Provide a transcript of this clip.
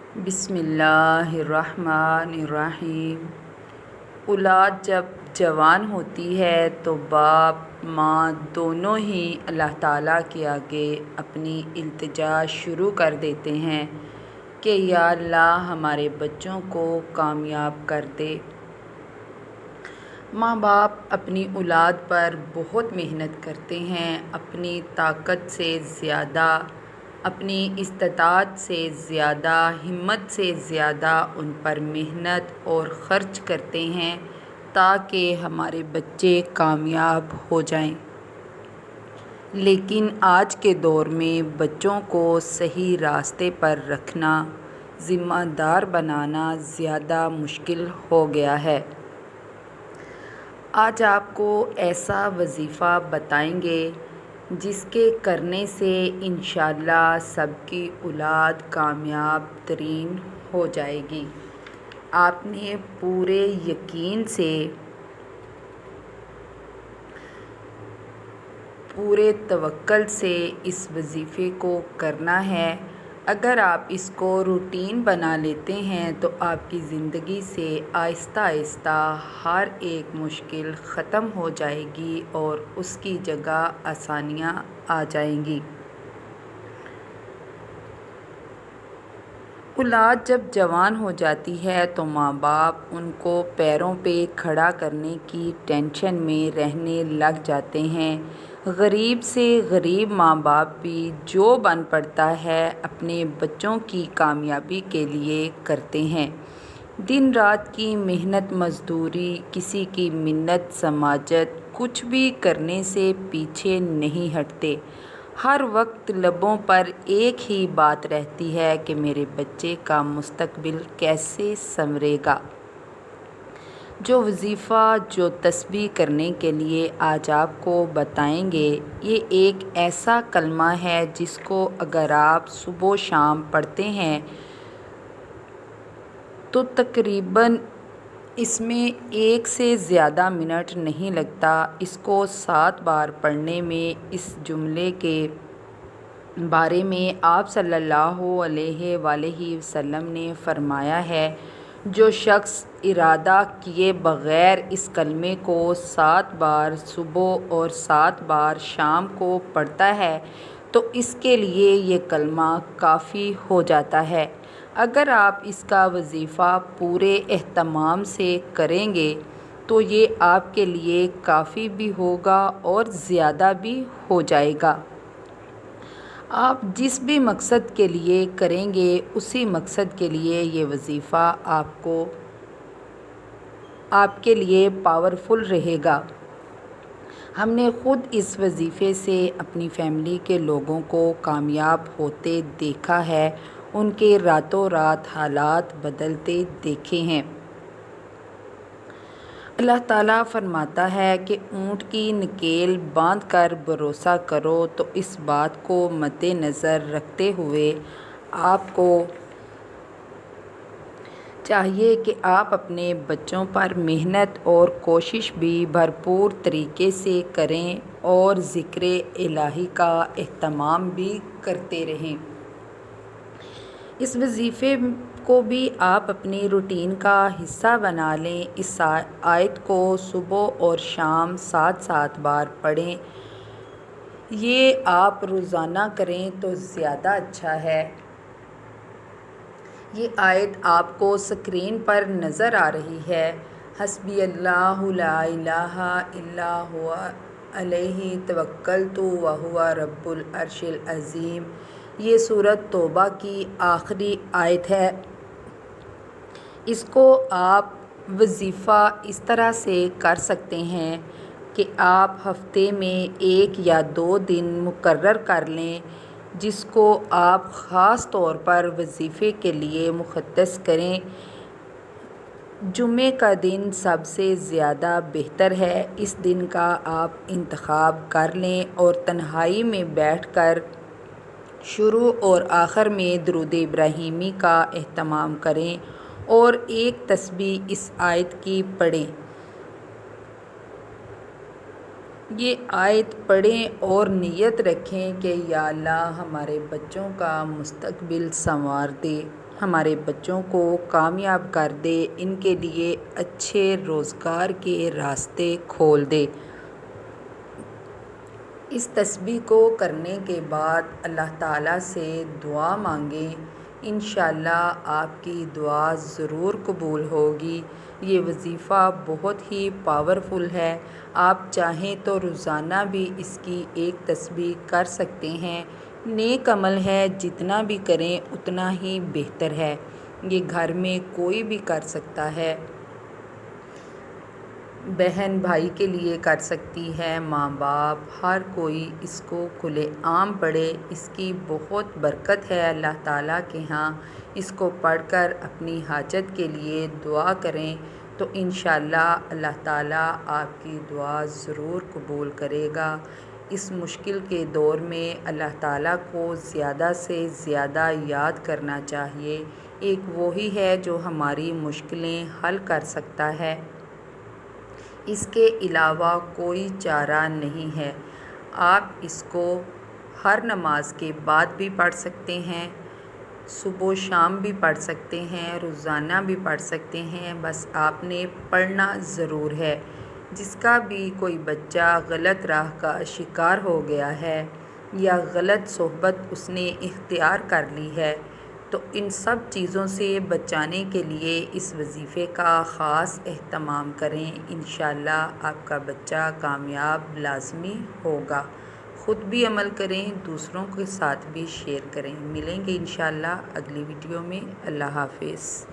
بسم اللہ الرحمن الرحیم۔ اولاد جب جوان ہوتی ہے تو باپ ماں دونوں ہی اللہ تعالیٰ کے آگے اپنی التجا شروع کر دیتے ہیں کہ یا اللہ ہمارے بچوں کو کامیاب کر دے۔ ماں باپ اپنی اولاد پر بہت محنت کرتے ہیں، اپنی طاقت سے زیادہ، اپنی استطاعت سے زیادہ، ہمت سے زیادہ ان پر محنت اور خرچ کرتے ہیں تاکہ ہمارے بچے کامیاب ہو جائیں۔ لیکن آج کے دور میں بچوں کو صحیح راستے پر رکھنا، ذمہ دار بنانا زیادہ مشکل ہو گیا ہے۔ آج آپ کو ایسا وظیفہ بتائیں گے جس کے کرنے سے انشاءاللہ سب کی اولاد کامیاب ترین ہو جائے گی۔ آپ نے پورے یقین سے، پورے توکل سے اس وظیفے کو کرنا ہے۔ اگر آپ اس کو روٹین بنا لیتے ہیں تو آپ کی زندگی سے آہستہ آہستہ ہر ایک مشکل ختم ہو جائے گی اور اس کی جگہ آسانیاں آ جائیں گی۔ اولاد جب جوان ہو جاتی ہے تو ماں باپ ان کو پیروں پہ کھڑا کرنے کی ٹینشن میں رہنے لگ جاتے ہیں۔ غریب سے غریب ماں باپ بھی جو بن پڑتا ہے اپنے بچوں کی کامیابی کے لیے کرتے ہیں۔ دن رات کی محنت مزدوری، کسی کی منت سماجت، کچھ بھی کرنے سے پیچھے نہیں ہٹتے۔ ہر وقت لبوں پر ایک ہی بات رہتی ہے کہ میرے بچے کا مستقبل کیسے سنورے گا۔ جو وظیفہ، جو تسبیح کرنے کے لیے آج آپ کو بتائیں گے، یہ ایک ایسا کلمہ ہے جس کو اگر آپ صبح و شام پڑھتے ہیں تو تقریباً اس میں 1 سے زیادہ منٹ نہیں لگتا۔ اس کو 7 بار پڑھنے میں اس جملے کے بارے میں آپ صلی اللہ علیہ وآلہ وسلم نے فرمایا ہے، جو شخص ارادہ کیے بغیر اس کلمے کو 7 بار صبح اور 7 بار شام کو پڑھتا ہے تو اس کے لیے یہ کلمہ کافی ہو جاتا ہے۔ اگر آپ اس کا وظیفہ پورے اہتمام سے کریں گے تو یہ آپ کے لیے کافی بھی ہوگا اور زیادہ بھی ہو جائے گا۔ آپ جس بھی مقصد کے لیے کریں گے اسی مقصد کے لیے یہ وظیفہ آپ کے لیے پاورفل رہے گا۔ ہم نے خود اس وظیفے سے اپنی فیملی کے لوگوں کو کامیاب ہوتے دیکھا ہے، ان کے راتوں رات حالات بدلتے دیکھے ہیں۔ اللہ تعالیٰ فرماتا ہے کہ اونٹ کی نکیل باندھ کر بھروسہ کرو، تو اس بات کو مد نظر رکھتے ہوئے آپ کو چاہیے کہ آپ اپنے بچوں پر محنت اور کوشش بھی بھرپور طریقے سے کریں اور ذکر الہی کا اہتمام بھی کرتے رہیں۔ اس وظیفے کو بھی آپ اپنی روٹین کا حصہ بنا لیں۔ اس آیت کو صبح اور شام 7 بار پڑھیں۔ یہ آپ روزانہ کریں تو زیادہ اچھا ہے۔ یہ آیت آپ کو اسکرین پر نظر آ رہی ہے۔ حسبی اللہ لا الہ الا ہوا علیہ توکلت وہو رب العرش العظیم۔ یہ سورۃ توبہ کی آخری آیت ہے۔ اس کو آپ وظیفہ اس طرح سے کر سکتے ہیں کہ آپ ہفتے میں 1 یا 2 دن مقرر کر لیں جس کو آپ خاص طور پر وظیفے کے لیے مختص کریں۔ جمعے کا دن سب سے زیادہ بہتر ہے۔ اس دن کا آپ انتخاب کر لیں اور تنہائی میں بیٹھ کر شروع اور آخر میں درود ابراہیمی کا اہتمام کریں اور ایک تسبیح اس آیت کی پڑھیں۔ یہ آیت پڑھیں اور نیت رکھیں کہ یا اللہ ہمارے بچوں کا مستقبل سنوار دے۔ ہمارے بچوں کو کامیاب کر دے، ان کے لیے اچھے روزگار کے راستے کھول دے۔ اس تسبیح کو کرنے کے بعد اللہ تعالیٰ سے دعا مانگیں، انشاءاللہ آپ کی دعا ضرور قبول ہوگی۔ یہ وظیفہ بہت ہی پاورفل ہے، آپ چاہیں تو روزانہ بھی اس کی ایک تسبیح کر سکتے ہیں۔ نیک عمل ہے، جتنا بھی کریں اتنا ہی بہتر ہے۔ یہ گھر میں کوئی بھی کر سکتا ہے، بہن بھائی کے لیے کر سکتی ہے، ماں باپ، ہر کوئی اس کو کھلے عام پڑھے۔ اس کی بہت برکت ہے اللہ تعالیٰ کے ہاں۔ اس کو پڑھ کر اپنی حاجت کے لیے دعا کریں تو انشاءاللہ اللہ تعالیٰ آپ کی دعا ضرور قبول کرے گا۔ اس مشکل کے دور میں اللہ تعالیٰ کو زیادہ سے زیادہ یاد کرنا چاہیے۔ ایک وہی ہے جو ہماری مشکلیں حل کر سکتا ہے، اس کے علاوہ کوئی چارہ نہیں ہے۔ آپ اس کو ہر نماز کے بعد بھی پڑھ سکتے ہیں، صبح و شام بھی پڑھ سکتے ہیں، روزانہ بھی پڑھ سکتے ہیں، بس آپ نے پڑھنا ضرور ہے۔ جس کا بھی کوئی بچہ غلط راہ کا شکار ہو گیا ہے یا غلط صحبت اس نے اختیار کر لی ہے تو ان سب چیزوں سے بچانے کے لیے اس وظیفے کا خاص اہتمام کریں، انشاءاللہ آپ کا بچہ کامیاب لازمی ہوگا۔ خود بھی عمل کریں، دوسروں کے ساتھ بھی شیئر کریں۔ ملیں گے انشاءاللہ اگلی ویڈیو میں۔ اللہ حافظ۔